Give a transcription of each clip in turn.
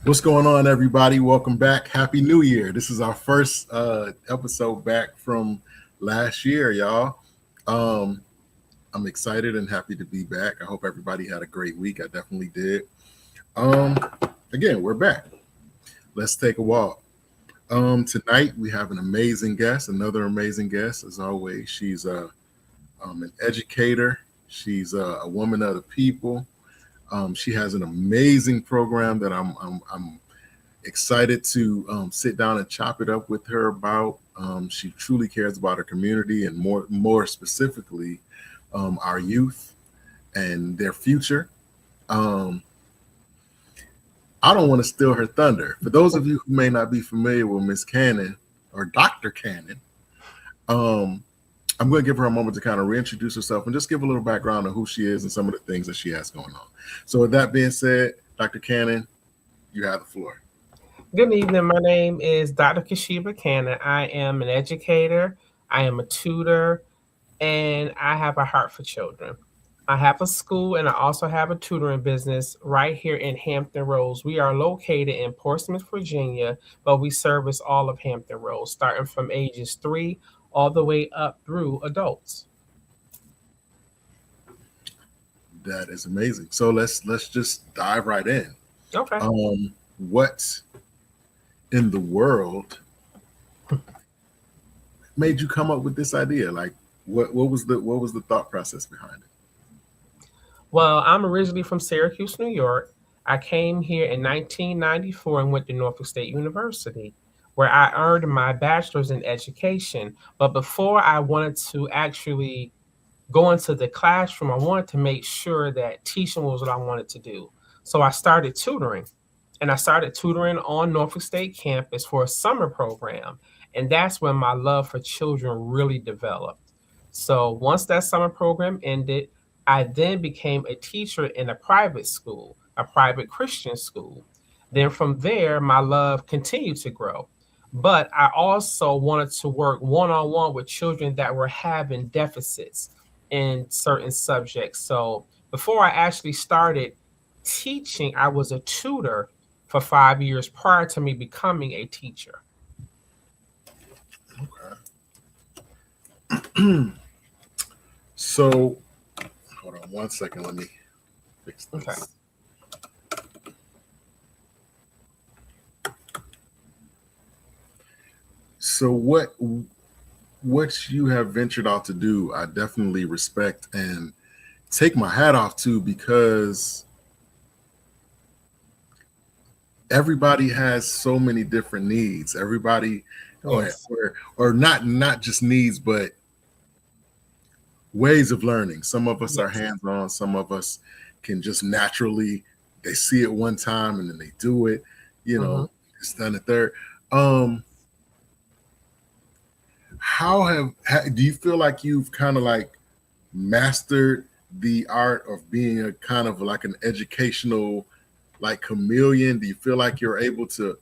What's going on, everybody? Welcome back. Happy New Year. This is our first episode back from last year, y'all. Um, I'm excited and happy to be back. I hope everybody had a great week. I definitely did. Um, Again, we're back. Let's take a walk. Tonight we have an amazing guest, another amazing guest, as always. She's an educator. She's a woman of the people. She has an amazing program that I'm excited to sit down and chop it up with her about. She truly cares about her community and more specifically, our youth and their future. Um, I don't want to steal her thunder. For those of you who may not be familiar with Miss Cannon or Dr. Cannon, um, I'm going to give her a moment to kind of reintroduce herself and just give a little background on who she is and some of the things that she has going on. So with that being said, Dr. Cannon, you have the floor. Good evening. My name is Dr. Casheba Cannon. I am an educator, I am a tutor, and I have a heart for children. I have a school and I also have a tutoring business right here in Hampton Roads. We are located in Portsmouth, Virginia, but we service all of Hampton Roads, starting from ages 3 all the way up through adults. That is amazing. So let's just dive right in. Okay. What in the world made you come up with this idea? Like, what was the thought process behind it? Well, I'm originally from Syracuse, New York. I came here in 1994 and went to Norfolk State University, where I earned my bachelor's in education. But before I wanted to actually go into the classroom, I wanted to make sure that teaching was what I wanted to do. So I started tutoring, and I started tutoring on Norfolk State campus for a summer program. And that's when my love for children really developed. So once that summer program ended, I then became a teacher in a private school, a private Christian school. Then from there, my love continued to grow. But I also wanted to work one on one with children that were having deficits in certain subjects. So before I actually started teaching, I was a tutor for 5 years prior to me becoming a teacher. Okay. So hold on one second. Let me fix Okay. this. So what you have ventured out to do, I definitely respect and take my hat off to, because everybody has so many different needs. Everybody, or Yes. or not just needs, but ways of learning. Some of us are Yes. hands-on. Some of us can just naturally, they see it one time and then they do it. You Hmm. know, it's done a third. Um, do you feel like you've kind of like mastered the art of being a kind of like an educational like chameleon? Do you feel like you're able to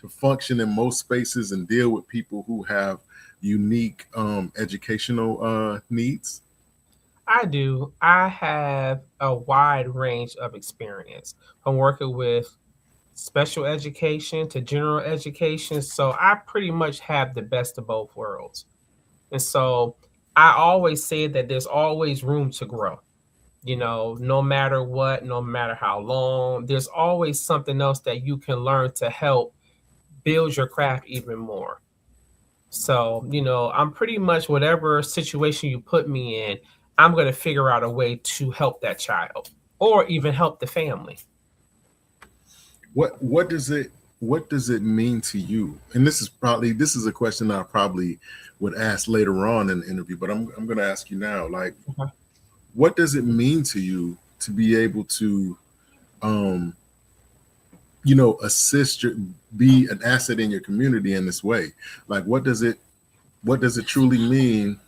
function in most spaces and deal with people who have unique educational needs? I do. I have a wide range of experience from working with special education to general education. So I pretty much have the best of both worlds. And so I always say that there's always room to grow. No matter what, no matter how long, there's always something else that you can learn to help build your craft even more. So, I'm pretty much whatever situation you put me in, I'm going to figure out a way to help that child or even help the family. What does it mean to you? And this is a question I probably would ask later on in the interview, but I'm going to ask you now. Like, Okay. what does it mean to you to be able to um assist be an asset in your community in this way? Like, what does it truly mean?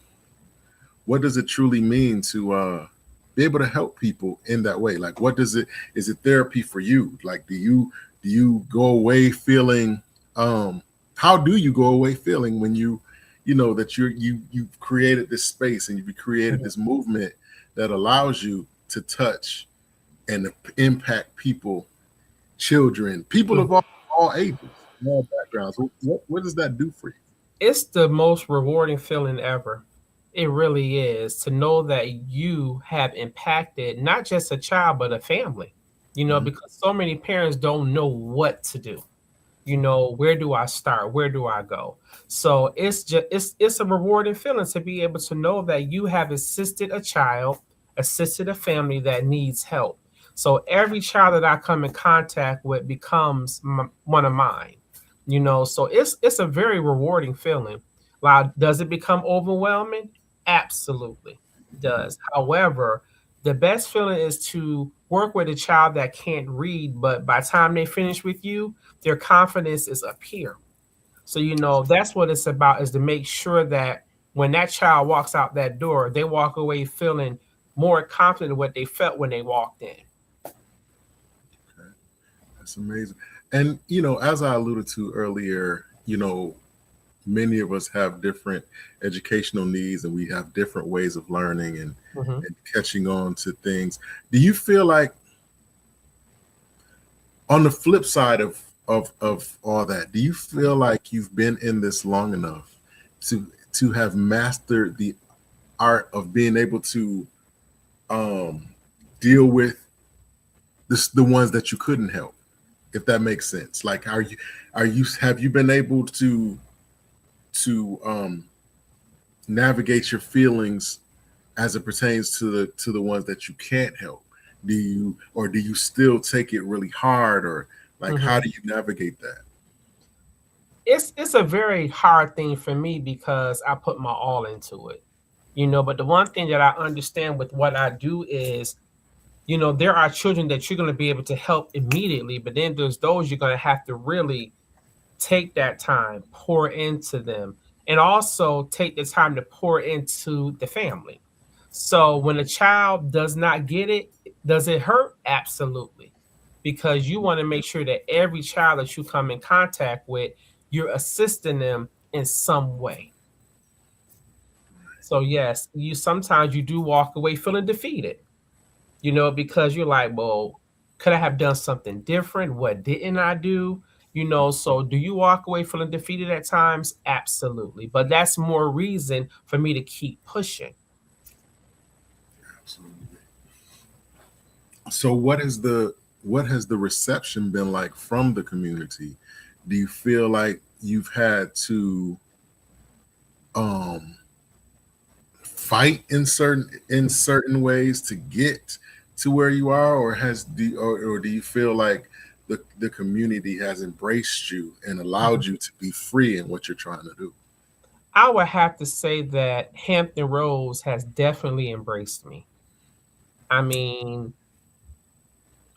What does it truly mean to be able to help people in that way? Like, what does it is it therapy for you? Like, do you go away feeling how do you go away feeling when you know that you've created this space and you've created Mhm. this movement that allows you to touch and impact people children, people Mm. of all ages, all backgrounds. What does that do for you? It's the most rewarding feeling ever. It really is to know that you have impacted not just a child, but a family, Mhm. because so many parents don't know what to do. Where do I start? Where do I go? So it's a rewarding feeling to be able to know that you have assisted a child, assisted a family that needs help. So every child that I come in contact with becomes one of mine. So it's a very rewarding feeling. Now, does it become overwhelming? Absolutely does. However, the best feeling is to work with a child that can't read, but by the time they finish with you, their confidence is up here. So that's what it's about, is to make sure that when that child walks out that door, they walk away feeling more confident in what they felt when they walked in. Okay, that's amazing. And as I alluded to earlier, many of us have different educational needs, and we have different ways of learning Hmm. and catching on to things. Do you feel like, on the flip side of all that, do you feel like you've been in this long enough to have mastered the art of being able to um, deal with the ones that you couldn't help, if that makes sense? Like, are you have you been able to navigate your feelings as it pertains to the ones that you can't help? Do you still take it really hard, or like, how Hmm. do you navigate that? It's a very hard thing for me because I put my all into it. But the one thing that I understand with what I do is, there are children that you're going to be able to help immediately, but then there's those you're going to have to really take that time, pour into them, and also take the time to pour into the family. So when a child does not get it, does it hurt? Absolutely. Because you want to make sure that every child that you come in contact with, you're assisting them in some way. So yes, you do walk away feeling defeated, because you're like, well, could I have done something different? What didn't I do? So do you walk away feeling defeated at times? Absolutely. But that's more reason for me to keep pushing. Absolutely. So what has the reception been like from the community? Do you feel like you've had to um fight in certain ways to get to where you are, or do you feel like the community has embraced you and allowed Mhm. you to be free in what you're trying to do? I would have to say that Hampton Roads has definitely embraced me. I mean,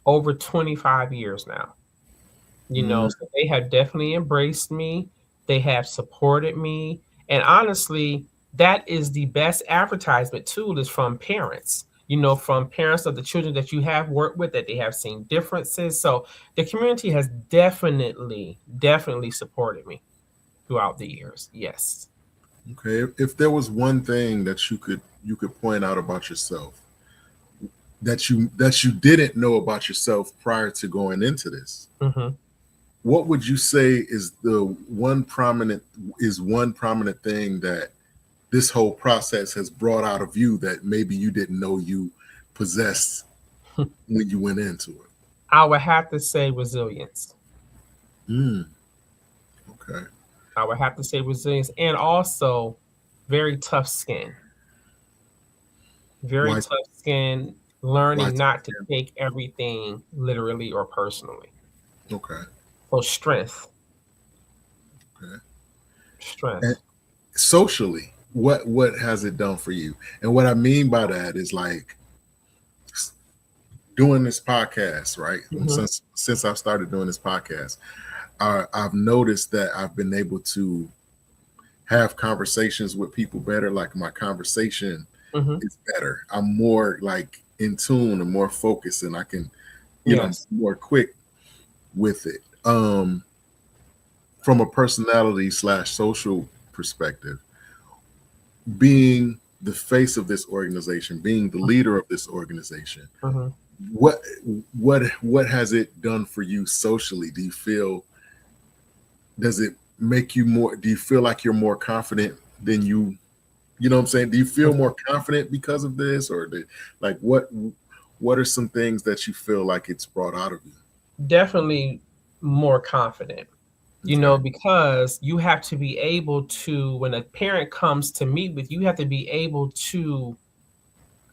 over 25 years now. Mm, So they have definitely embraced me. They have supported me. And honestly, that is the best advertisement tool, is from parents, from parents of the children that you have worked with, that they have seen differences. So the community has definitely, definitely supported me throughout the years. Yes. okay. If there was one thing that you could point out about yourself that you didn't know about yourself prior to going into this, Hmm. what would you say is one prominent thing that this whole process has brought out of you that maybe you didn't know you possessed when you went into it? I would have to say resilience. Mm, okay. I would have to say resilience, and also very tough skin. Very Why? tough skin, Why? learning not to take everything literally or personally. Okay. So strength, Okay. And strength. socially, what has it done for you? And what I mean by that is, like, doing this podcast, right? Hmm. Since I've started doing this podcast, I've noticed that I've been able to have conversations with people better. Like, my conversation Hmm. is better. I'm more like in tune and more focused, and I can, Yes. more quick with it. From a personality slash social perspective, being the face of this organization, being the leader of this organization, Hmm. what what has it done for you socially? Do you feel, does it make you more, do you feel like you're more confident than you know what I'm saying? Do you feel more confident because of this, or like what are some things that you feel like it's brought out of you? Definitely more confident, Okay. because you have to be able to, when a parent comes to meet with you, you have to be able to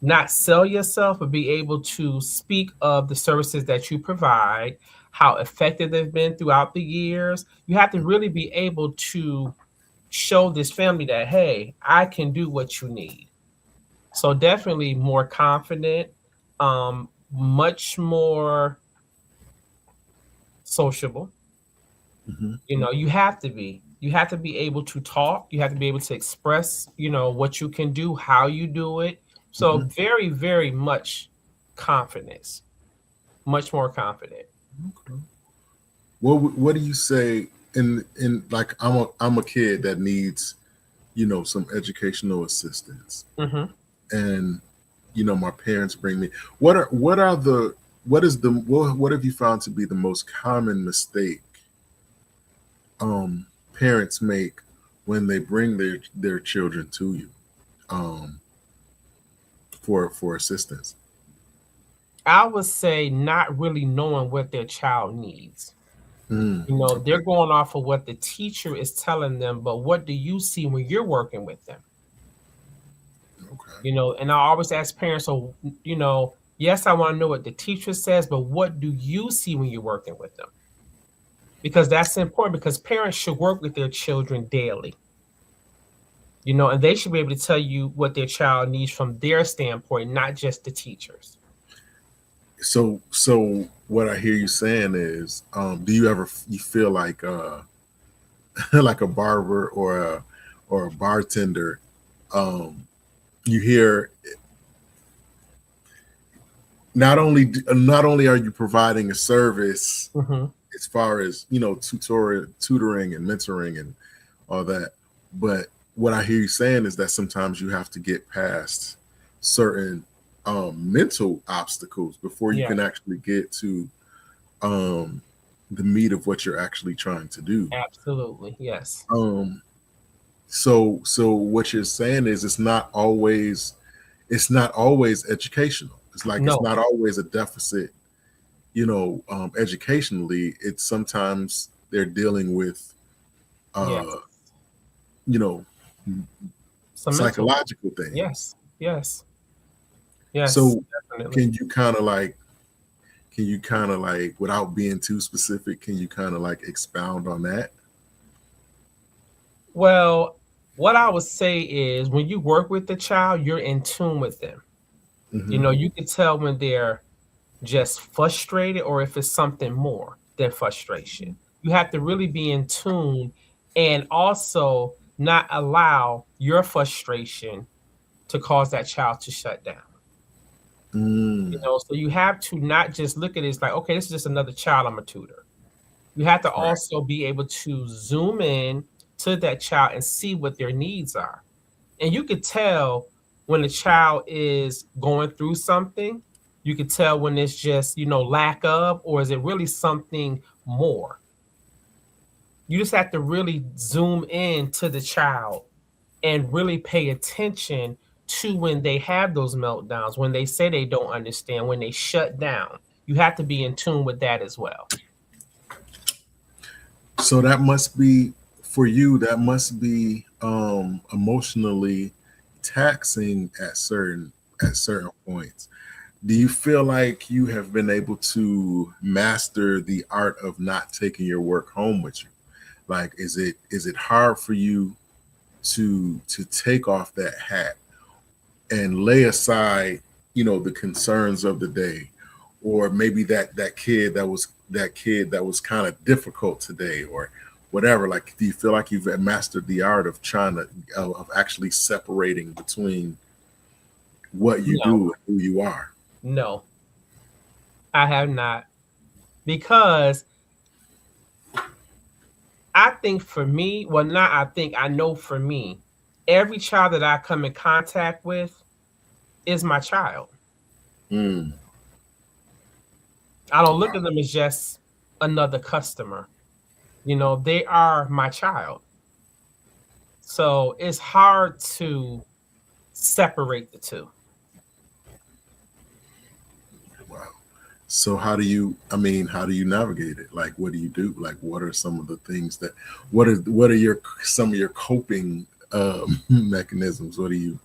not sell yourself, but be able to speak of the services that you provide, how effective they've been throughout the years. You have to really be able to show this family that, hey, I can do what you need. So definitely more confident, much more sociable. Hmm. You have to be. You have to be able to talk. You have to be able to express, what you can do, how you do it. So Hmm. very, very much confidence, much more confident. Okay. What do you say in like, I'm a kid that needs, some educational assistance, Hmm. and my parents bring me, what have you found to be the most common mistake um parents make when they bring their children to you, um for assistance? I would say not really knowing what their child needs. They're Okay. going off of what the teacher is telling them, but what do you see when you're working with them? Okay. And I always ask parents, so, yes, I want to know what the teacher says, but what do you see when you're working with them? Because that's important, because parents should work with their children daily, and they should be able to tell you what their child needs from their standpoint, not just the teachers. So what I hear you saying is, do you ever, you feel like like a barber or a bartender, um you hear, not only are you providing a service Hmm. as far as, tutoring and mentoring and all that, but what I hear you saying is that sometimes you have to get past certain mental obstacles before you Yeah, can actually get to um the meat of what you're actually trying to do. absolutely. Yes. um so what you're saying is, it's not always educational. It's like, it's No. not always a deficit, educationally. It's sometimes they're dealing with Yes. uh you know Some mental. psychological things. Yes. Yes. Yes. So Definitely. can you kind of like, without being too specific, can you kind of like expound on that? Well, what I would say is when you work with the child, you're in tune with them. Hmm. You can tell when they're just frustrated or if it's something more than frustration. You have to really be in tune and also not allow your frustration to cause that child to shut down. Mm, So you have to not just look at it as like, okay, this is just another child I'm a tutor. You have to right. also be able to zoom in to that child and see what their needs are. And you could tell when a child is going through something. You could tell when it's just, lack of, or is it really something more? You just have to really zoom in to the child and really pay attention to when they have those meltdowns, when they say they don't understand, when they shut down. You have to be in tune with that as well. So that must be, for you, that must be emotionally taxing at certain points. Do you feel like you have been able to master the art of not taking your work home with you? Like, is it hard for you to take off that hat and lay aside, the concerns of the day, or maybe that kid that was kind of difficult today, or whatever? Like, do you feel like you've mastered the art of trying to, of actually separating between what you No, do and who you are? no, I have not. Because I think for me, well, not I think, I know for me, every child that I come in contact with is my child. Mm, I don't look Wow. at them as just another customer. They are my child. So it's hard to separate the two. Wow. So how do you navigate it? Like, what do you do? Like, what are some of the things that, what are your, some of your coping mechanisms? What do you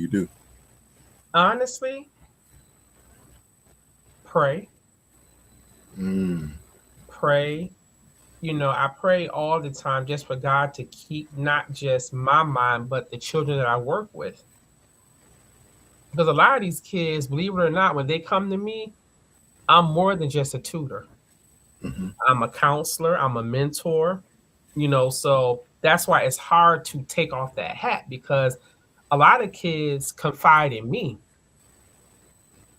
do? Honestly, pray, Mm, pray. I pray all the time just for God to keep not just my mind, but the children that I work with. Because a lot of these kids, believe it or not, when they come to me, I'm more than just a tutor. hmm. I'm a counselor, I'm a mentor, so that's why it's hard to take off that hat because a lot of kids confide in me,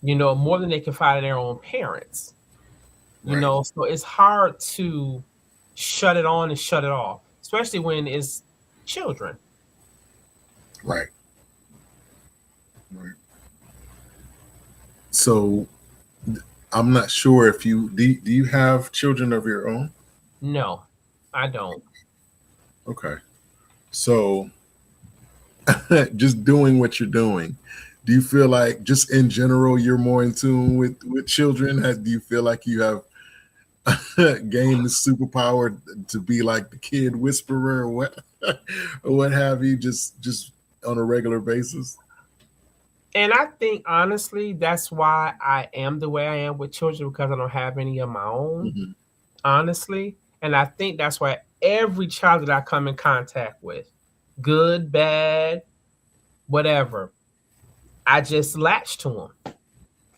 more than they confide in their own parents, Right. so it's hard to shut it on and shut it off, especially when it's children. Right. Right. So I'm not sure if do you have children of your own? No, I don't. Okay. So just doing what you're doing, do you feel like just in general you're more in tune with children? Do you feel like you have gained the superpower to be like the kid whisperer or what or what have you, just on a regular basis? And I think honestly, that's why I am the way I am with children because I don't have any of my own, Hmm. honestly. And I think that's why every child that I come in contact with, good, bad, whatever, I just latch to them.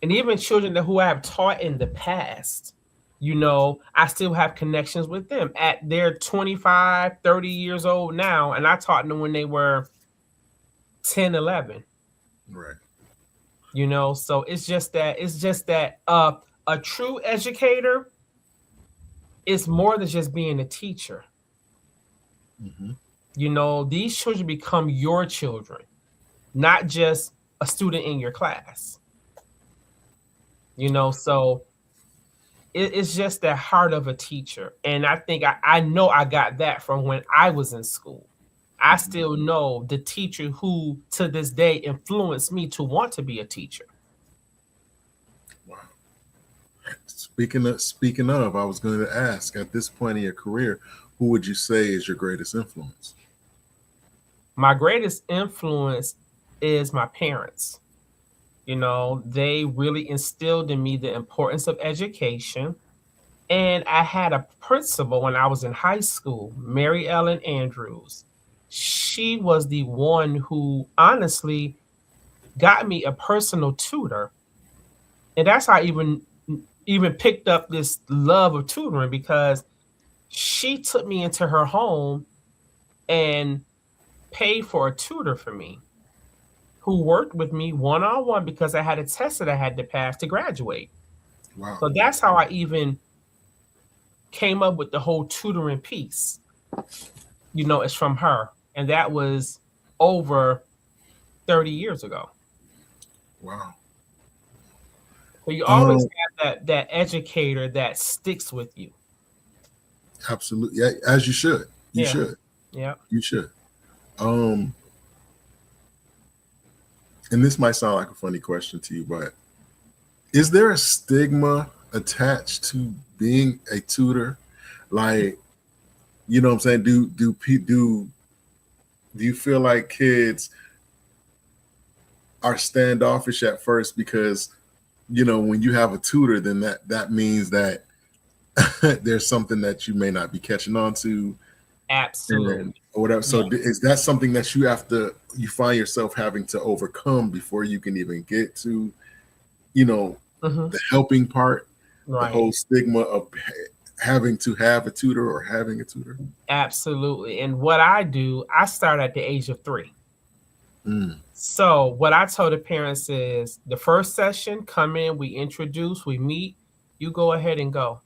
And even children who I have taught in the past, I still have connections with them at their 25, 30 years old now. And I taught them when they were 10, 11. Right. So it's just that a true educator is more than just being a teacher. Hmm. These children become your children, not just a student in your class. So it's just that heart of a teacher. And I think I know I got that from when I was in school. I Hmm. still know the teacher who to this day influenced me to want to be a teacher. Wow. Speaking of, I was going to ask, at this point in your career, who would you say is your greatest influence? My greatest influence is my parents. They really instilled in me the importance of education. And I had a principal when I was in high school, Mary Ellen Andrews. She was the one who honestly got me a personal tutor. And that's how I even picked up this love of tutoring because she took me into her home and paid for a tutor for me who worked with me one on one because I had a test that I had to pass to graduate. Wow. So that's how I even came up with the whole tutoring piece. It's from her. And that was over 30 years ago. Wow. So you always um have that educator that sticks with you. Absolutely. Yeah, as you should. You Yeah. should. Yeah. You should. um and this might sound like a funny question to you, but is there a stigma attached to being a tutor? Like, what I'm saying? Do you feel like kids are standoffish at first because when you have a tutor, then that means that there's something that you may not be catching on to, and Absolutely. or whatever. So Yeah. is that something that you find yourself having to overcome before you can even get to you know Hmm. the helping part, the Right. whole stigma of having to have a tutor or having a tutor? Absolutely. And what I do, I start at the age of 3. Mm, So what I told the parents is the first session, come in, we introduce, we meet, you go ahead and go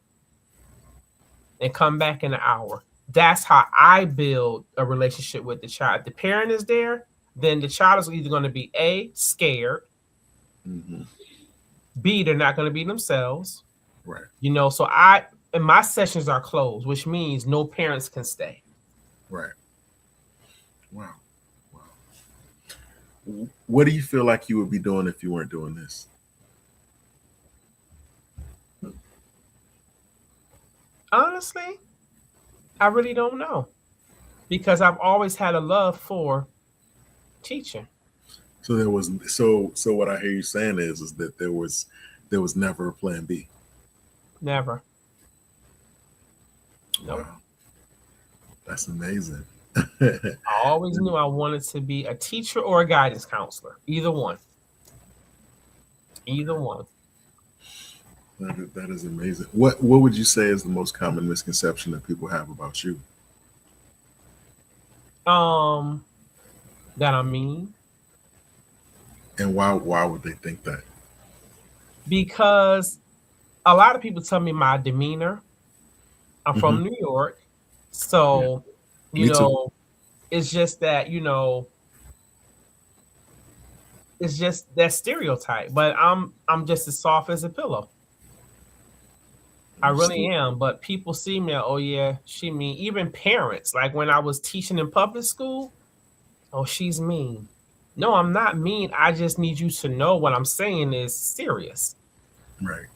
and come back in an hour. That's how I build a relationship with the child. If the parent is there, then the child is either going to be A, scared, hmm. B, they're not going to be themselves, Right. So I and my sessions are closed, which means no parents can stay. Right. Wow. Wow. What do you feel like you would be doing if you weren't doing this? Honestly, I really don't know because I've always had a love for teaching. So there was so what I hear you saying is that there was never a plan B. Never. Nope. Wow. That's amazing. I always knew I wanted to be a teacher or a guidance counselor. Either one. Either one. That is amazing. What would you say is the most common misconception that people have about you? Um, that I mean, And why would they think that? because a lot of people tell me my demeanor. I'm Hmm. from New York, Yeah. so you Me too. know, it's just that it's just that stereotype. But I'm just as soft as a pillow. I really Understood. am. But people see me, oh yeah, she mean. Even parents, like when I was teaching in public school, oh she's mean. No, I'm not mean. I just need you to know what I'm saying is serious. Right.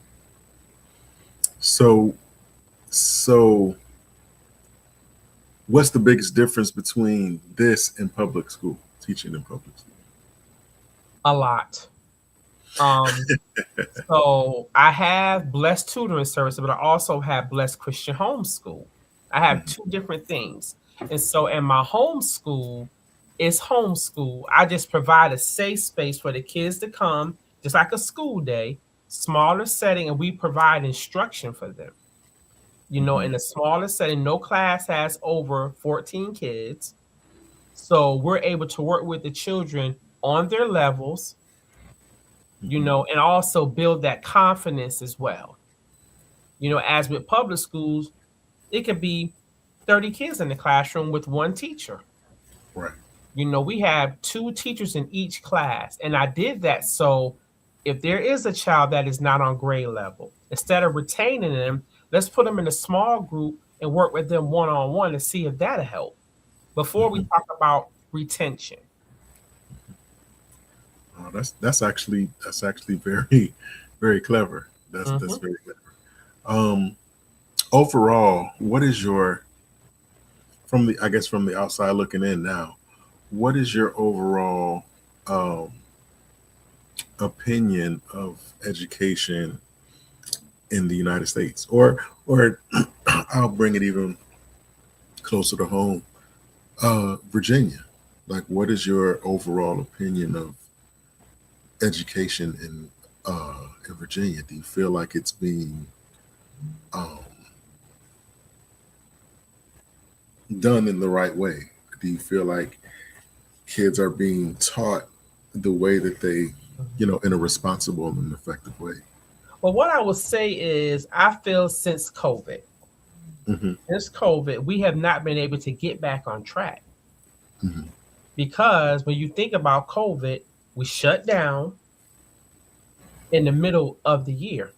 So so what's the biggest difference between this and public school, teaching in public school? A lot. Um, so I have blessed tutoring services, but I also have blessed Christian homeschool. I have Mhm. two different things. And so in my homeschool, it's homeschool. I just provide a safe space for the kids to come, just like a school day, smaller setting, and we provide instruction for them. Mhm. In a smaller setting, no class has over 14 kids. So we're able to work with the children on their levels, Mhm. and also build that confidence as well. As with public schools, it could be 30 kids in the classroom with one teacher. Right. We have two teachers in each class. And I did that so if there is a child that is not on grade level, instead of retaining them, let's put them in a small group and work with them one on one to see if that'll help before we Mhm. talk about retention. Oh, that's actually very very clever. That's Hmm. very clever. Um, Overall, what is your from the outside looking in now? What is your overall um, opinion of education in the United States, or I'll bring it even closer to home, Virginia. Like, what is your overall opinion of education in Virginia? Do you feel like it's being um, done in the right way? Do you feel like kids are being taught the way that they, in a responsible and effective way? Well, what I would say is I feel Hmm. since COVID, we have not been able to get back on track Hmm. because when you think about COVID, we shut down in the middle of the year.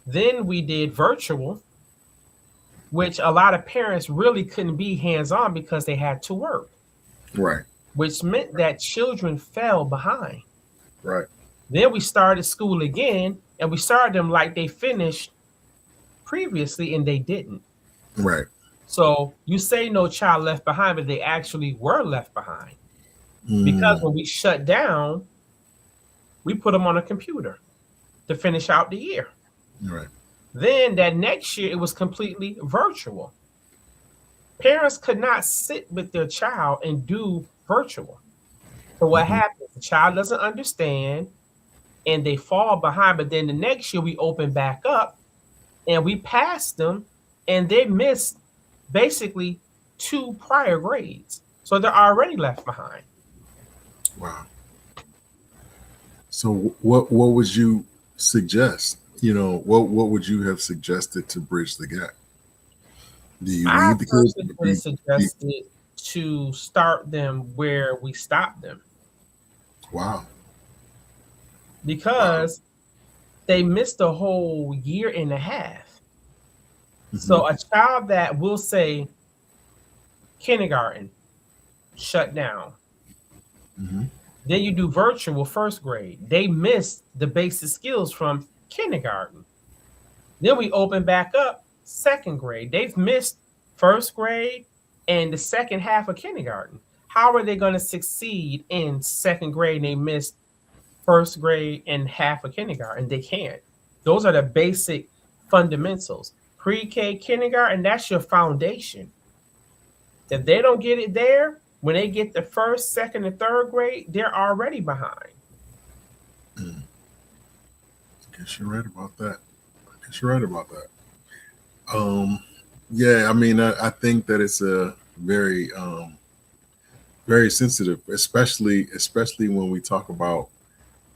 Then we did virtual, which a lot of parents really couldn't be hands on because they had to work, Right, which meant that children fell behind. right, Then we started school again and we started them like they finished previously and they didn't. right. So you say no child left behind, but they actually were left behind because Mm, when we shut down, we put them on a computer to finish out the year. right. Then that next year, it was completely virtual. Parents could not sit with their child and do virtual. So what Hmm. happens? The child doesn't understand and they fall behind. But then the next year we open back up and we pass them and they missed basically two prior grades. So they're already left behind. Wow. So what would you suggest? What would you have suggested to bridge the gap? Do you I need the kids? personally would have suggested to start them where we stopped them Wow. Wow. because they missed a whole year and a half. Mm-hmm. So a child that will say kindergarten shut down. Mm-hmm. Then you do virtual first grade. They missed the basic skills from kindergarten. Then we open back up second grade. They've missed first grade and the second half of kindergarten. How are they going to succeed in second grade and they missed first grade and half of kindergarten? They can't. Those are the basic fundamentals. Pre-K, kindergarten, that's your foundation. If they don't get it there, when they get the first, second, and third grade, they're already behind. Mm. I guess you're right about that. I guess you're right about that. Um, yeah, I mean, I think that it's a very sensitive, especially when we talk about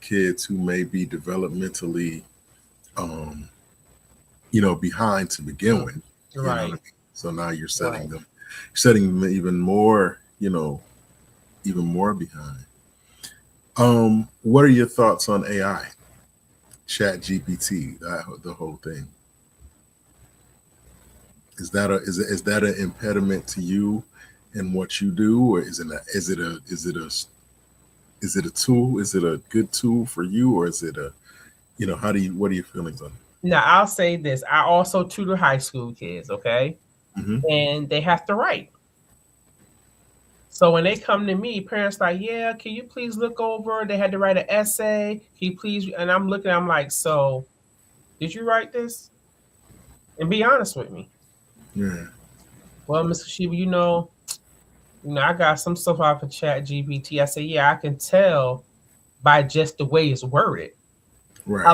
kids who may be developmentally, um, behind to begin with. You know what I Right, mean? So now you're right. setting them even more, even more behind. What are your thoughts on AI, Chat GPT, the whole thing? Is that an impediment to you in what you do, or is it a tool? Is it a good tool for you, or is it a how do you what are your feelings on Now, I'll say this. I also tutor high school kids, okay? it? Mm-hmm. And they have to write. So when they come to me, parents like, yeah, can you please look over? They had to write an essay. Can you please? And I'm looking, I'm like, so did you write this? And be honest with me. Yeah. Well, Mr. Sheba, I got some stuff off of Chat GPT. I say, yeah, I can tell by just the way it's worded. Right.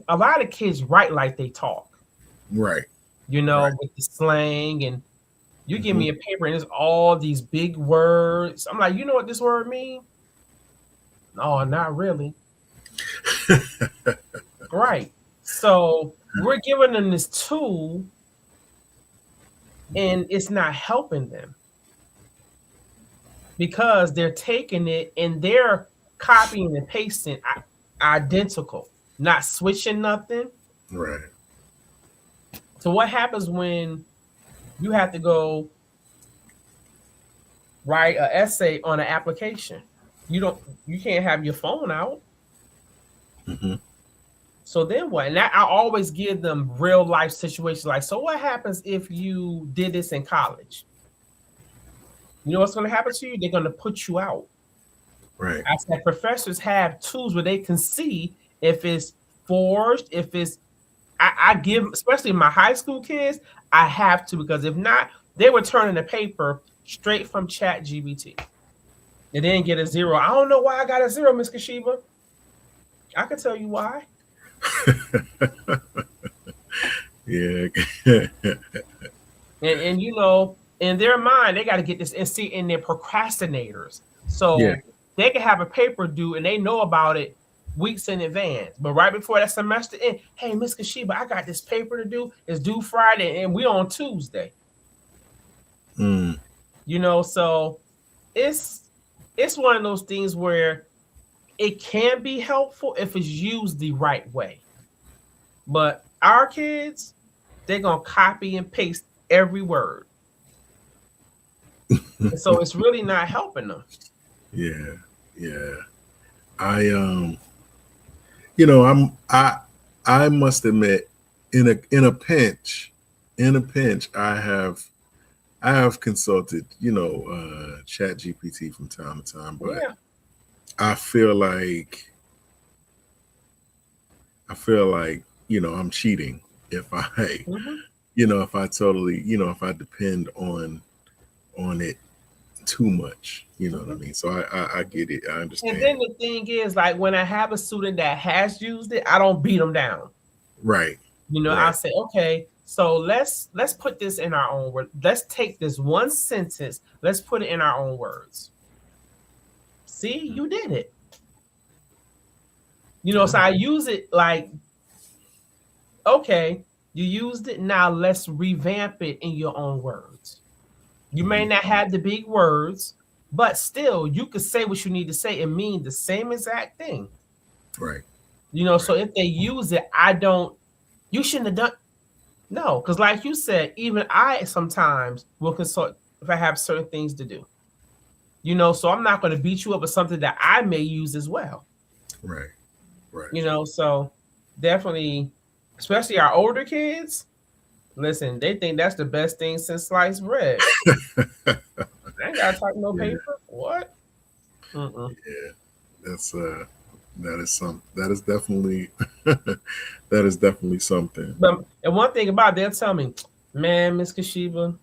A lot of kids write like they talk, Right. Right. with the slang, and you give Mm-hmm. me a paper and it's all these big words. I'm like, you know what this word means? Oh, not really. Right. So we're giving them this tool and it's not helping them because they're taking it and they're copying and pasting identical, not switching nothing. Right. So what happens when you have to go write an essay on an application? You can't have your phone out. Mm-hmm. So then what? And I always give them real life situations like, so what happens if you did this in college? You know what's going to happen to you? They're going to put you out. Right. I said professors have tools where they can see if it's forged, if it's I give, especially my high school kids, I have to because if not, they were turning the paper straight from Chat GBT. They didn't get a zero. I don't know why I got a zero, Miss Casheba. I can tell you why. Yeah. And in their mind, they got to get this and see, and they're procrastinators. Yeah. So they can have a paper due and they know about it weeks in advance. But right before that semester end, hey, Miss Kashiba, I got this paper to do. It's due Friday and we on Tuesday. Mm. So it's one of those things where it can be helpful if it's used the right way. But our kids, they're gonna copy and paste every word. And so it's really not helping them. Yeah. Yeah. I I must admit, in a pinch, I have consulted, Chat GPT from time to time, but Yeah. I feel like I'm cheating if I Mm-hmm. if I totally, if I depend on it too much. You know what I Mm-hmm. mean? So I get it. I And understand. then the thing is, like when I have a student that has used it, I don't beat them down. Right. I Right. say, okay, so let's put this in our own words. Let's take this one sentence, let's put it in our own words. See, you did it. So Yeah. I use it like, okay, you used it. Now let's revamp it in your own words. You may Mhm. not have the big words, but still, you could say what you need to say and mean the same exact thing. Right. So if they use it, I don't. You shouldn't have done. No, because like you said, even I sometimes will consult if I have certain things to do. So I'm not going to beat you up with something that I may use as well. Right. Right. So definitely, especially our older kids. Listen, they think that's the best thing since sliced bread. I ain't gotta type no Yeah. paper. What? Mm-mm. Yeah. That's that is definitely that is definitely something. But and one thing about it, they'll tell me, man, Miss Casheba,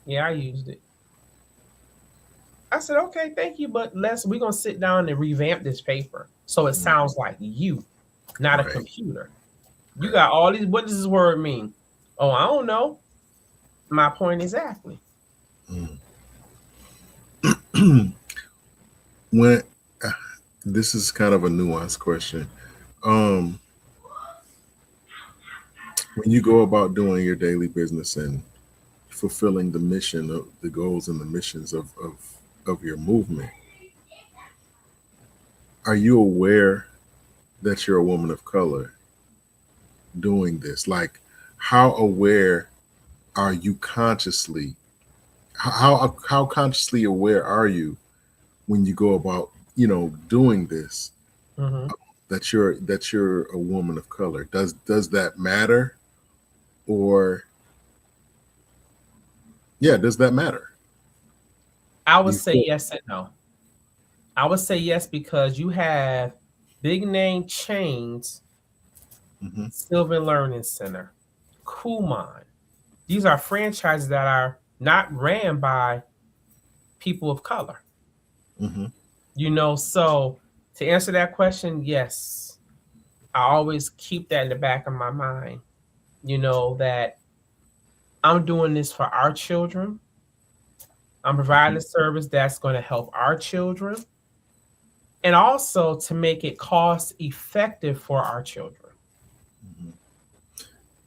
yeah, I used it. I said, okay, thank you, but we're gonna sit down and revamp this paper so it Mm. sounds like you, not a Right. computer. You Right. got all these. What does this word mean? Oh, I don't know. My point exactly. Mm. when this is kind of a nuanced question. Um, when you go about doing your daily business and fulfilling the mission of the goals and the missions of your movement, are you aware that you're a woman of color doing this? Like, how aware are you consciously? How consciously aware are you when you go about doing this, Mm-hmm. that you're a woman of color? Does that matter? Or yeah, does that matter? I Do would you say feel? yes and no. I would say yes because you have big name chains, Hmm. Sylvan Learning Center, Kumon. These are franchises that are not ran by people of color. Hmm. So to answer that question, yes, I always keep that in the back of my mind. That I'm doing this for our children. I'm providing Hmm. a service that's going to help our children and also to make it cost effective for our children. Hmm.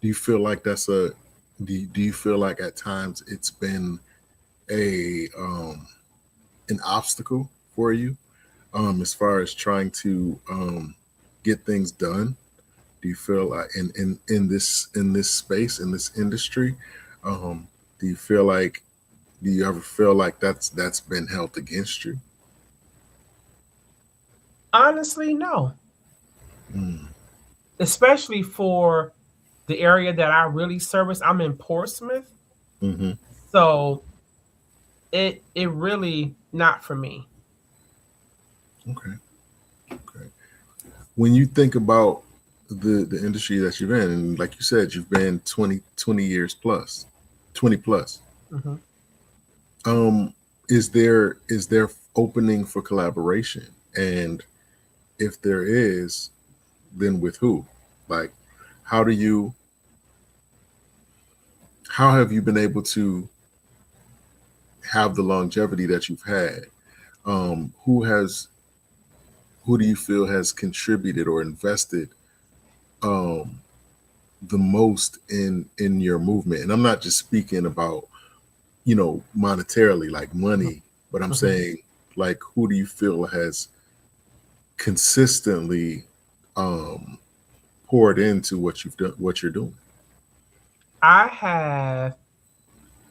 Do you feel like that's a do you feel like at times it's been a an obstacle for you, as far as trying to get things done? Do you feel like in this space, in this industry, um, do you feel like do you ever feel like that's been held against you? Honestly, no, Mm. especially for the area that I really service. I'm in Portsmouth, Hmm. so it really not for me. Okay. Okay. When you think about the industry that you're in, and like you said, you've been 20 years plus, 20 plus. Hmm. Um, is there opening for collaboration? And if there is, then with who? Like, how do you how have you been able to have the longevity that you've had? Who do you feel has contributed or invested um, the most in your movement? And I'm not just speaking about monetarily, like money, but I'm Hmm. saying, like, who do you feel has consistently um, poured into what you've done, what you're doing? I have,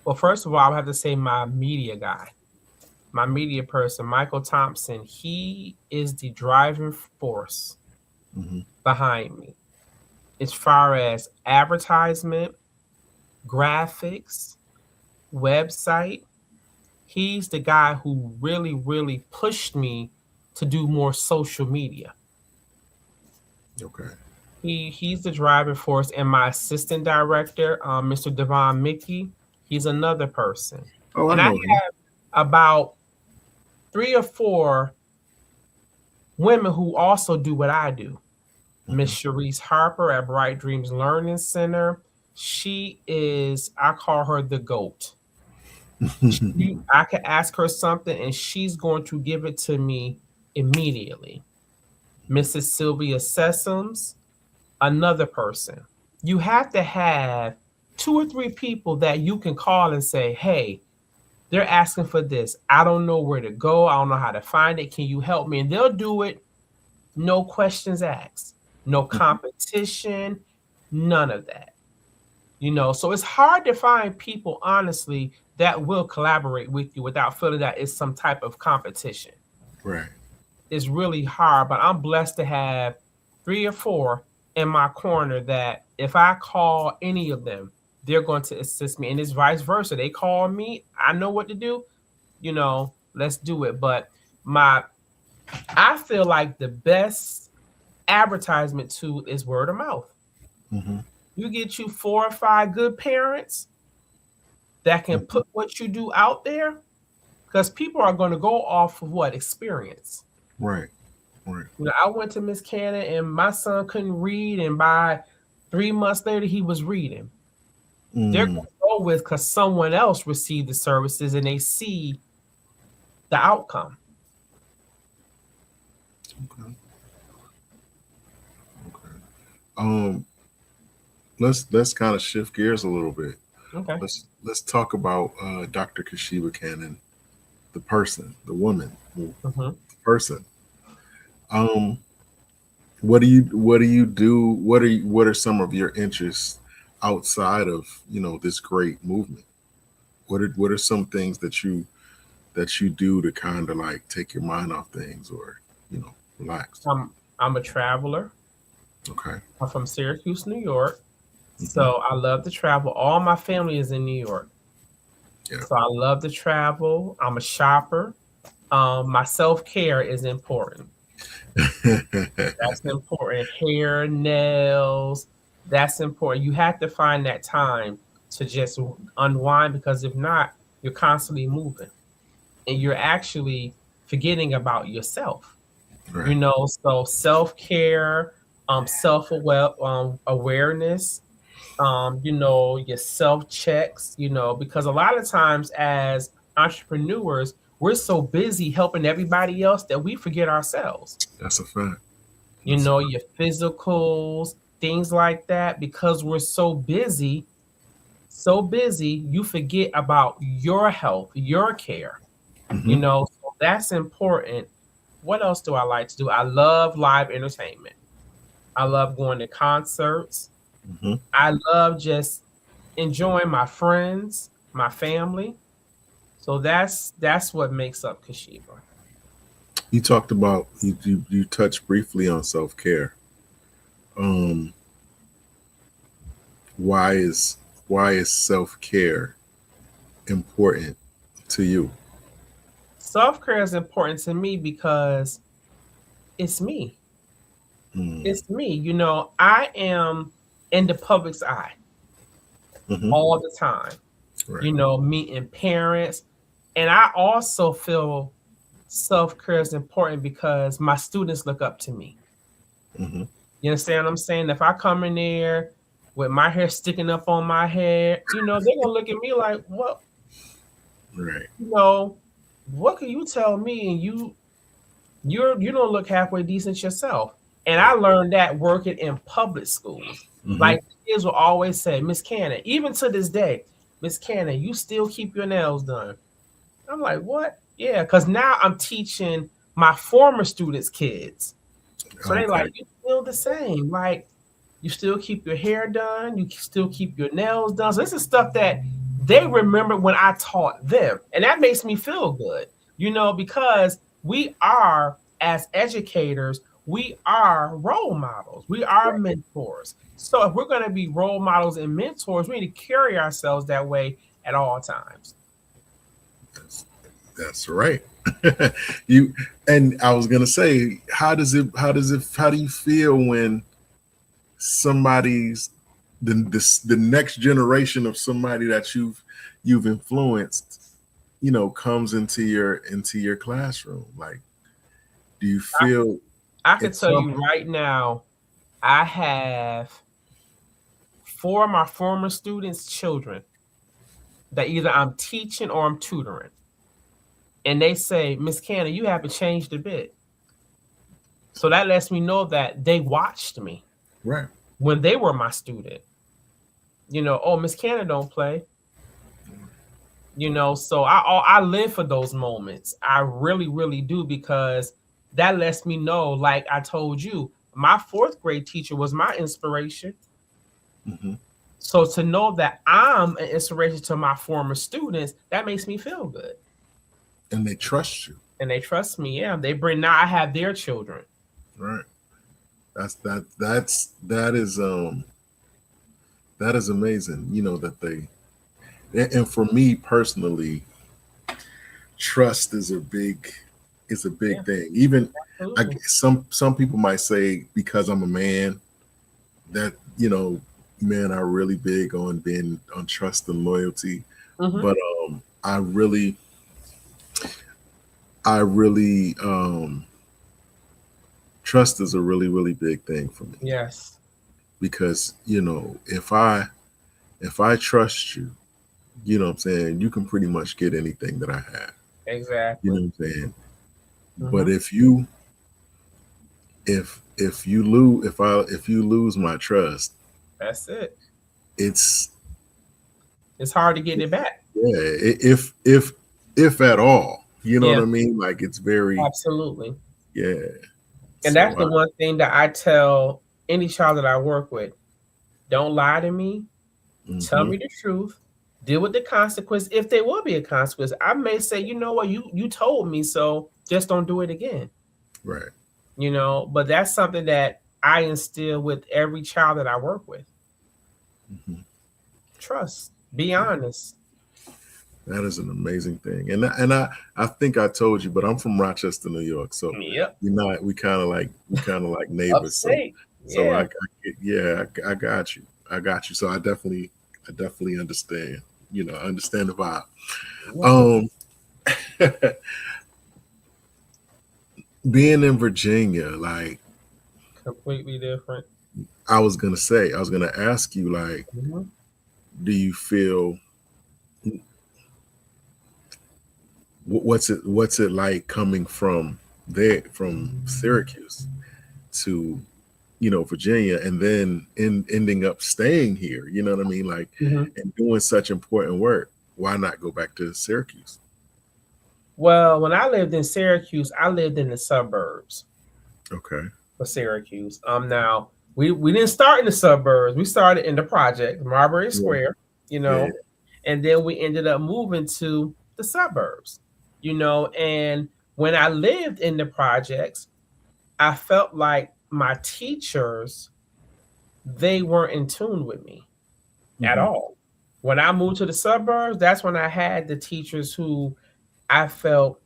well, first of all, I would have to say my media guy, my media person, Michael Thompson. He is the driving force Hmm. behind me as far as advertisement, graphics, website. He's the guy who really, really pushed me to do more social media. Okay. He's the driving force, and my assistant director, Mr. Devon Mickey, he's another person. Oh, I And I know him. have about three or four women who also do what I do. Miss Sharice Harper at Bright Dreams Learning Center. She is, I call her the GOAT. Hmm. I can ask her something and she's going to give it to me immediately. Mrs. Sylvia Sessoms, another person. You have to have two or three people that you can call and say, hey, they're asking for this. I don't know where to go. I don't know how to find it. Can you help me? And they'll do it, no questions asked. no competition, none of that. So it's hard to find people, honestly, that will collaborate with you without feeling that it's some type of competition. Right. It's really hard, but I'm blessed to have three or four in my corner that if I call any of them, they're going to assist me. And it's vice versa. They call me, I know what to do, let's do it. But my I feel like the best advertisement tool is word of mouth. Mm-hmm. You get you 4 or 5 good parents that can Mm-hmm. put what you do out there, because people are going to go off of what experience. Right. Right. I went to Miss Cannon and my son couldn't read, and by 3 months later, he was reading. They're going Mm. to go with because someone else received the services and they see the outcome. Okay. Okay. Um, let's kind of shift gears a little bit. Okay. Let's talk about Dr. Casheba Cannon, the person, the woman, the Mm-hmm. person. Um, what do you do? What are some of your interests outside of this great movement? What are some things that you do to kind of like take your mind off things or relax? I'm a traveler. Okay. I'm from Syracuse, New York. Hmm. So I love to travel. All my family is in New York. Yeah. So I love to travel. I'm a shopper. My self-care is important. That's important. Hair, nails, that's important. You have to find that time to just unwind, because if not, you're constantly moving and you're actually forgetting about yourself. Right. So self-care, awareness, your self checks, because a lot of times as entrepreneurs, we're so busy helping everybody else that we forget ourselves. That's a fact. That's a fact. Your physicals, things like that, because we're so busy, you forget about your health, your care, Hmm. so that's important. What else do I like to do? I love live entertainment. I love going to concerts. Hmm. I love just enjoying my friends, my family. So that's what makes up Casheba. You talked about you touched briefly on self-care. Um, why is self-care important to you? Self-care is important to me because it's me. Mm. It's me. I am in the public's eye Hmm. all the time, Right. meeting parents. And I also feel self-care is important because my students look up to me. Hmm. You understand what I'm saying? If I come in there with my hair sticking up on my head, they're gonna look at me like, what, Right. you know, what can you tell me? And you don't look halfway decent yourself. And I Right. learned that working in public schools. Hmm. Like kids will always say, Miss Cannon, even to this day, Miss Cannon, you still keep your nails done. I'm like, what? Yeah, because now I'm teaching my former students' kids. So they Okay. like, you still the same. Like, you still keep your hair done, you still keep your nails done. So this is stuff that they remember when I taught them. And that makes me feel good, because we are, as educators, we are role models. We are mentors. So if we're going to be role models and mentors, we need to carry ourselves that way at all times. That's right. you and I was gonna say, how do you feel when somebody's the next generation of somebody that you've influenced, comes into your classroom? Like, do you I, feel I can it's tell you something? right now, I have 4 of my former students' children that either I'm teaching or I'm tutoring. And they say, Miss Cannon, you haven't changed a bit. So that lets me know that they watched me Right. when they were my student. Oh, Miss Cannon don't play. So I live for those moments. I really, really do, because that lets me know, like I told you, my fourth grade teacher was my inspiration. Hmm. So to know that I'm an inspiration to my former students, that makes me feel good. And they trust you, And they trust me. Yeah. They bring, now I have their children. right? That is amazing. You know that they, and for me personally, trust is a big Yeah, thing. Even absolutely. some people might say because I'm a man that men are really big on being on trust and loyalty, Hmm. but I really trust is a really big thing for me Yes, because if I trust you, you know what I'm saying, you can pretty much get anything that I have. You exactly. know what I'm saying? But Hmm. if you lose my trust, That's it. it's It's hard to get it back. yeah, if at all, you know what Yeah, I mean? Like it's very absolutely. yeah. And So that's I the one thing that I tell any child that I work with. Don't lie to me. Tell hmm me the truth. Deal with the consequence. If there will be a consequence, I may say, you know what, you told me, so just don't do it again. right. But that's something that I instill with every child that I work with. Hmm. Trust. Be Yeah, honest. that is an amazing thing. And I think I told you, but I'm from Rochester, New York. So Yep. we kind of like neighbors. So Upstate. so Yeah. yeah, I got you. I got you. So I definitely understand. I understand the vibe. Yeah. Um Being in Virginia, like Completely different. I was gonna ask you, like, Mhm. do you feel what's it like coming from there from Syracuse to Virginia and then ending up staying here, you know what I mean, like, Mhm. and doing such important work? Why not go back to Syracuse? Well, when I lived in Syracuse, I lived in the suburbs Okay. for Syracuse. Now we didn't start in the suburbs. We started in the project, Marbury Yeah. Square, you Yeah. know, and then we ended up moving to the suburbs. And when I lived in the projects, I felt like my teachers, they weren't in tune with me at Hmm. all. When I moved to the suburbs, that's when I had the teachers who I felt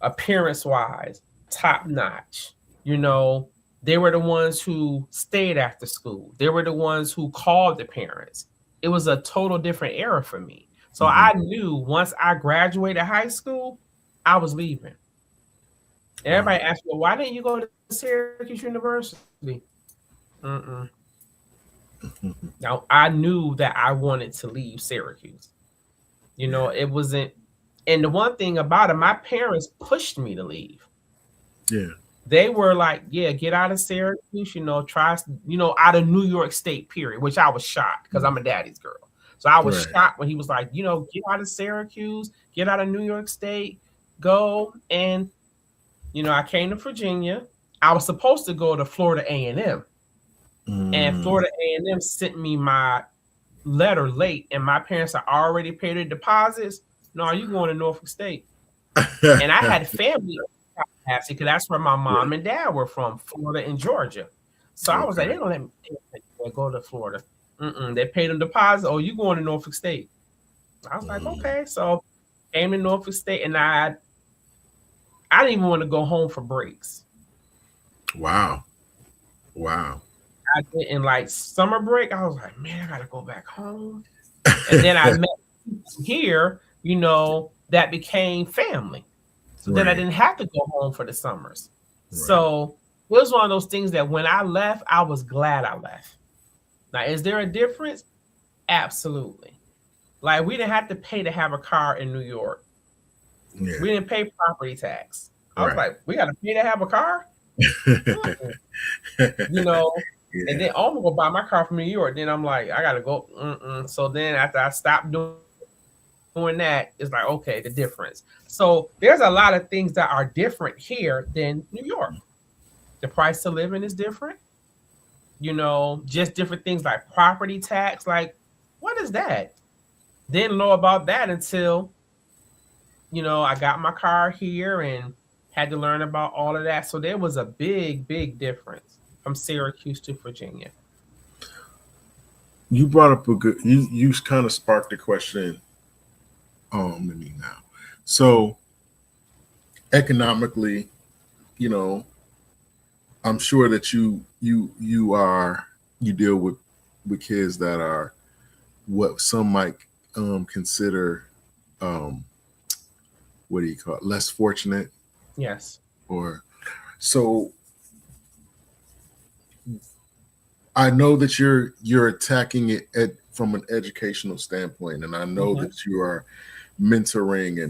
appearance wise, top notch. You know, they were the ones who stayed after school. They were the ones who called the parents. It was a total different era for me. So Hmm. I knew once I graduated high school, I was leaving. Wow. Everybody asked me, well, why didn't you go to Syracuse University? Mm-mm. Hmm. Now I knew that I wanted to leave Syracuse. Yeah. It wasn't, and the one thing about it, my parents pushed me to leave. Yeah. They were like, yeah, get out of Syracuse, try, out of New York State, period, which I was shocked because I'm a daddy's girl. So I was Right. shocked when he was like, get out of Syracuse, get out of New York State, go. And, I came to Virginia. I was supposed to go to Florida A&M, and Mm. Florida A&M sent me my letter late, and my parents had already paid their deposits. No, you going to Norfolk State. And I had family because that's where my Yeah. mom and dad were from, Florida and Georgia. So I was like, Okay. they don't let me go to Florida. Mm-mm. They paid them deposit. Oh, you going to Norfolk State? I was like, Mm. okay. So came to Norfolk State, and I didn't even want to go home for breaks. Wow. Wow. I did in like summer break. I was like, man, I gotta go back home. And then I met people here, that became family. So then I Right. didn't have to go home for the summers. Right. So it was one of those things that when I left, I was glad I left. Now, is there a difference? Absolutely. Like we didn't have to pay to have a car in New York. Yeah. We didn't pay property tax. I was Right. like, we got to pay to have a car? Mm-mm. You know, and Yeah. then I'm gonna go buy my car from New York. Then I'm like, I gotta go. Mm-mm. So then after I stopped doing that, it's like, okay, the difference. So there's a lot of things that are different here than New York. The price of living is different. Just different things like property tax. Like, what is that? Didn't know about that until, I got my car here and had to learn about all of that. So there was a big, big difference from Syracuse to Virginia. You brought up a good. You kind of sparked a question in me now. So economically, you know, I'm sure that you deal with kids that are what some might consider um, what do you call it, less fortunate, Yes. or so. I know that you're attacking it from an educational standpoint, and I know Mm-hmm. that you are mentoring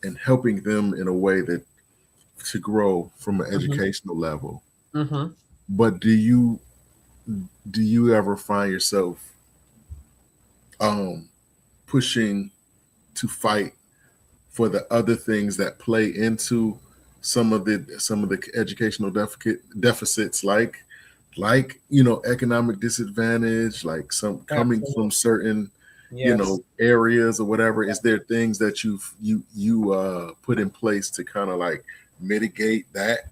and helping them in a way that to grow from an Mm-hmm. educational level. Mm-hmm. But do you ever find yourself um, pushing to fight for the other things that play into some of the educational deficits, like economic disadvantage, like some coming from Absolutely. certain Yes. areas or whatever? Is there things that you put in place to kind of like mitigate that?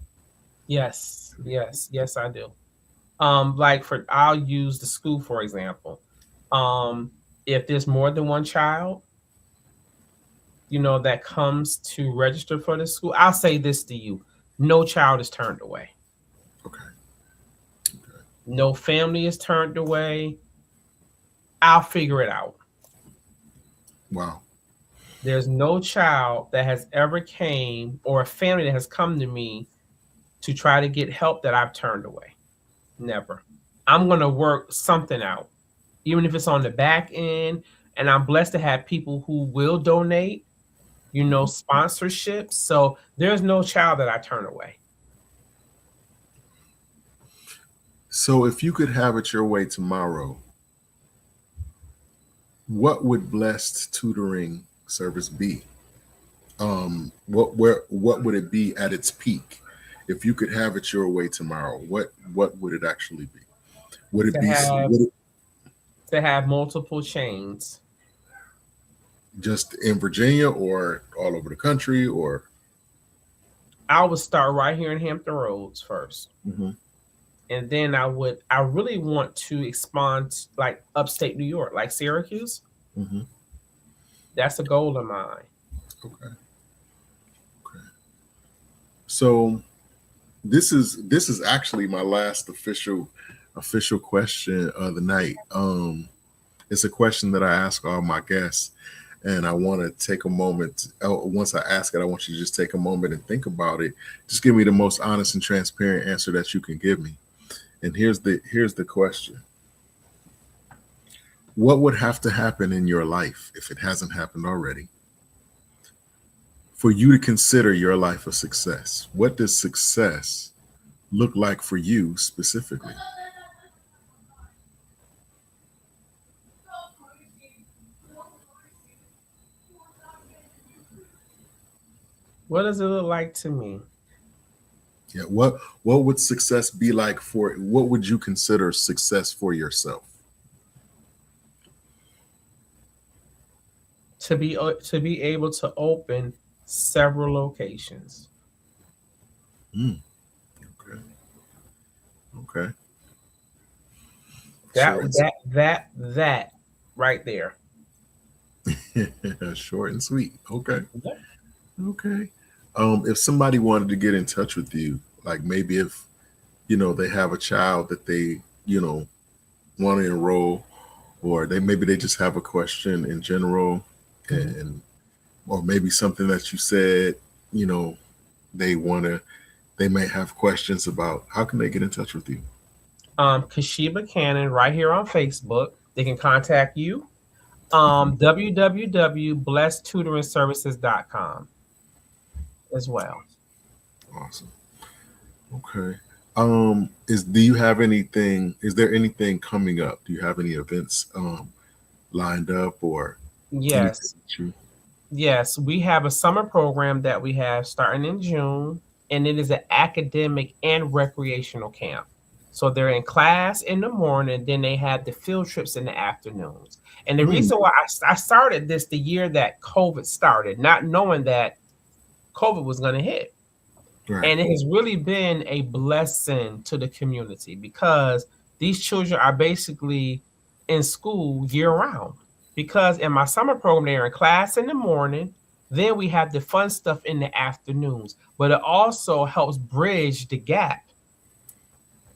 Yes. Yes. Yes, I do. Like I'll use the school for example. Um, if there's more than one child, that comes to register for the school, I'll say this to you: no child is turned away. Okay. Okay. No family is turned away. I'll figure it out. Wow. There's no child that has ever came or a family that has come to me to try to get help that I've turned away. Never. I'm going to work something out, even if it's on the back end. And I'm blessed to have people who will donate, Mhm. sponsorships. So there's no child that I turn away. So if you could have it your way tomorrow, what would blessed tutoring service be? What would it be at its peak? If you could have it your way tomorrow, what would it actually be? Would it To be have would it to have multiple chains. just in Virginia or all over the country or? I would start right here in Hampton Roads first. Mm-hmm. And then I really want to expand like upstate New York, like Syracuse. Mm-hmm. That's a goal of mine. Okay. Okay. So this is actually my last official question of the night. It's a question that I ask all my guests, and I want to take a moment. Once I ask it, I want you to just take a moment and think about it. Just give me the most honest and transparent answer that you can give me. And here's the question: what would have to happen in your life, if it hasn't happened already, for you to consider your life a success? What does success look like for you specifically? What does it look like to me? Yeah, what would success be like for? What would you consider success for yourself? To be able to open several locations. Mm, okay, okay, That short and that right there. short and sweet. Okay, Yep. okay. If somebody wanted to get in touch with you, like maybe if they have a child that they want to enroll, or they just have a question in general, Mhm. and or maybe something that you said, you know, they want to, they may have questions about. How can they get in touch with you? Casheba Cannon right here on Facebook. They can contact you. www.blessedtutoringservices.com as well. Awesome. Okay. Is do you have anything? Is there anything coming up? Do you have any events lined up or anything Yes. that you? Yes, we have a summer program that we have starting in June. and it is an academic and recreational camp. So they're in class in the morning, then they have the field trips in the afternoons. And the Mm, reason why I started this the year that COVID started, not knowing that COVID was going to hit. right. And it has really been a blessing to the community because these children are basically in school year round. Because in my summer program, they're in class in the morning, then we have the fun stuff in the afternoons. But it also helps bridge the gap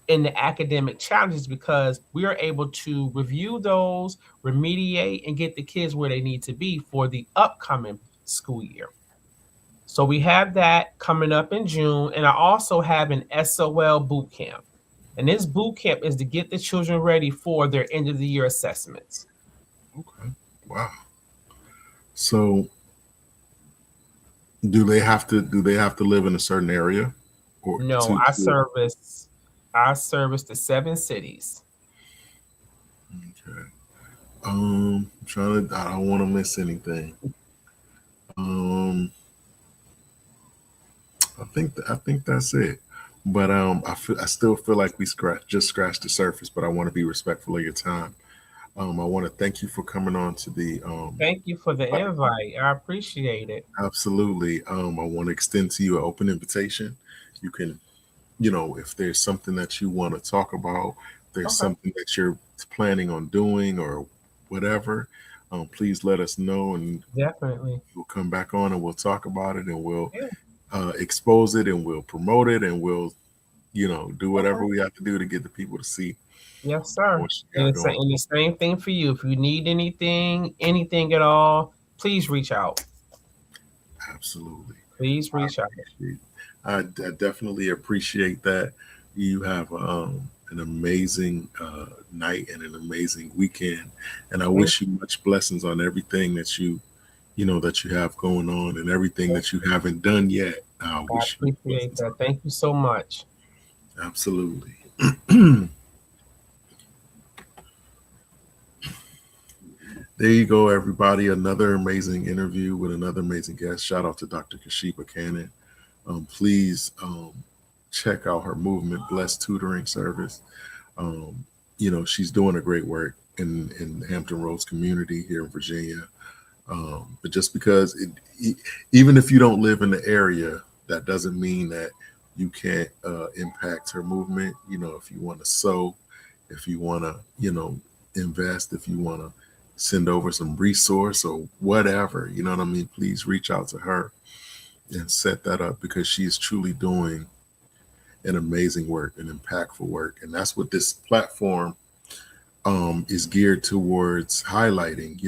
in the academic challenges because we are able to review those, remediate, and get the kids where they need to be for the upcoming school year. So we have that coming up in June, and I also have an SOL boot camp. And this boot camp is to get the children ready for their end of the year assessments. Okay. Wow. So do they have to live in a certain area or No, I service the 7 cities. okay. I'm trying to I don't want to miss anything. Um I think that's it. But I still feel like we scratched the surface, but I want to be respectful of your time. I want to thank you for coming on to the Thank you for the invite. I appreciate it. absolutely. I want to extend to you an open invitation. You can, if there's something that you want to talk about, there's Okay, something that you're planning on doing or whatever, please let us know and definitely. we'll come back on and we'll talk about it and we'll Yeah, expose it and we'll promote it and we'll, do okay. whatever we have to do to get the people to see Yes, sir. what you got going. And the same thing for you. If you need anything, anything at all, please reach out. Absolutely. Please I reach out. appreciate. I definitely appreciate that. You have an amazing night and an amazing weekend, and I Thank wish you much blessings on everything that you have going on and everything you. that you haven't done yet. I I wish you appreciate blessings on that. Thank you so much. that. Absolutely. There you go, everybody. Another amazing interview with another amazing guest. Shout out to Dr. Casheba Cannon. Please check out her movement blessed tutoring service. um, she's doing a great work in the Hampton Roads community here in Virginia. But just because even if you don't live in the area, that doesn't mean that you can't impact her movement. If you want to sow, if you want to invest, if you want to send over some resource or whatever, you know what I mean, please reach out to her and set that up because she is truly doing an amazing work, an impactful work. And that's what this platform is geared towards highlighting,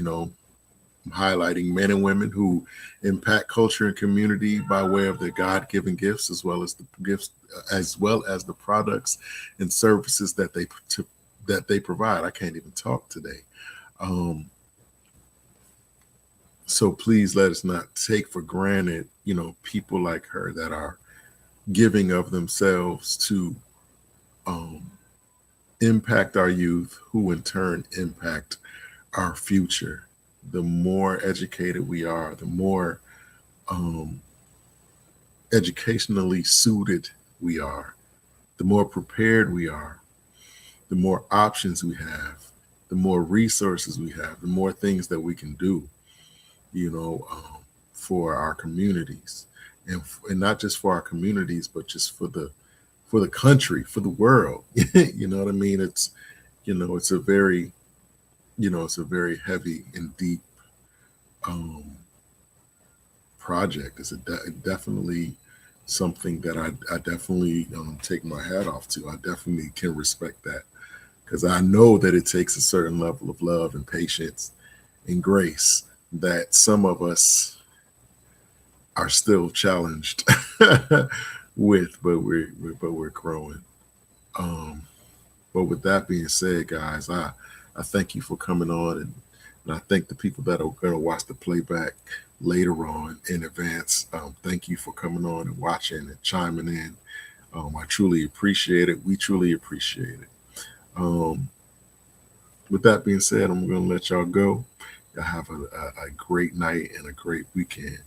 highlighting men and women who impact culture and community by way of their God-given gifts, as well as the gifts, as well as the products and services that they provide. I can't even talk today. Um, so please let us not take for granted, people like her that are giving of themselves to um, impact our youth, who in turn impact our future. The more educated we are, the more um, educationally suited we are, the more prepared we are, the more options we have, the more resources we have, the more things that we can do, you know, um, for our communities, and not just for our communities, but just for the country, for the world. You know what I mean? It's a very it's a very heavy and deep um, project. Definitely something that I definitely take my hat off to. I definitely can respect that because I know that it takes a certain level of love and patience and grace that some of us are still challenged with, but we're growing. Um, but with that being said, guys, I thank you for coming on, and I thank the people that are going to watch the playback later on in advance. Thank you for coming on and watching and chiming in. I truly appreciate it. We truly appreciate it. Um, with that being said, I'm going to let y'all go. Y'all have a great night and a great weekend.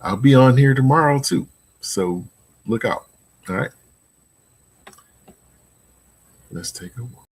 I'll be on here tomorrow too. So look out. All right. Let's take a walk.